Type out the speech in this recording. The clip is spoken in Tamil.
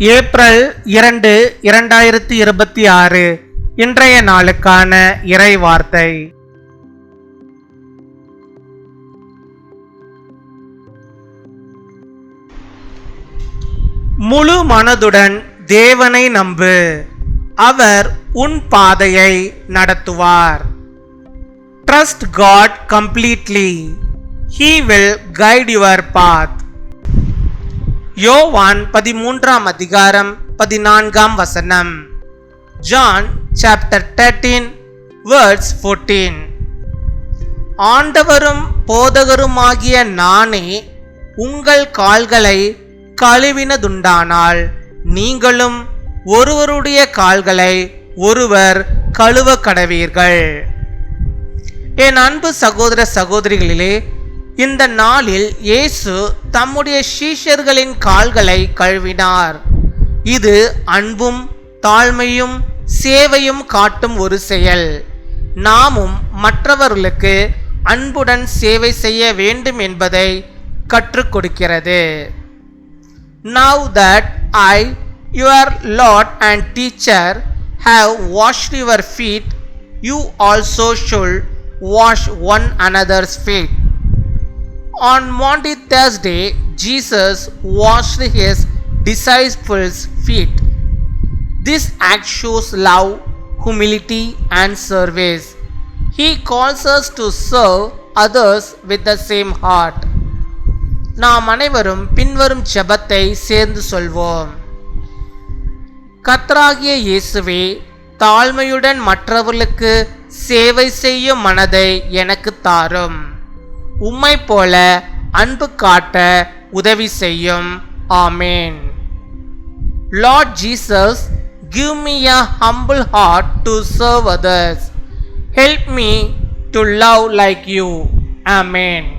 ஏப்ரல் 2, 2026 இன்றைய நாளுக்கான இறை வார்த்தை. முழு மனதுடன் தேவனை நம்பு, அவர் உன் பாதையை நடத்துவார். Trust God completely. He will guide your path. யோவான் 13 அதிகாரம் 14 வசனம். John chapter 13 verse 14. ஆண்டவரும் போதகருமாகிய நானே உங்கள் கால்களை கழுவினதுண்டானால் நீங்களும் ஒருவருடைய கால்களை ஒருவர் கழுவ கடவீர்கள். என் அன்பு சகோதர சகோதரிகளிலே, இந்த நாளில் இயேசு தம்முடைய சீஷர்களின் கால்களை கழுவினார். இது அன்பும் தாழ்மையும் சேவையும் காட்டும் ஒரு செயல். நாமும் மற்றவர்களுக்கு அன்புடன் சேவை செய்ய வேண்டும் என்பதை கற்றுக் கொடுக்கிறது. Now that I, your Lord and teacher, have washed your feet, you also should wash one another's feet. On Maundy Thursday, Jesus washed his disciples' feet. This act shows love, humility, and service. He calls us to serve others with the same heart. நாம் அனைவரும் பின்வரும் ஜெபத்தை சேர்ந்து சொல்வோம். கர்த்தராகிய இயேசுவே, தாழ்மையுடன் மற்றவர்களுக்கு சேவை செய்யும் மனதை எனக்கு தாரும். உம்மை போல அன்பு காட்ட உதவி செய்யும். ஆமென். Lord Jesus, give me a humble heart to serve others. Help me to love like you. Amen.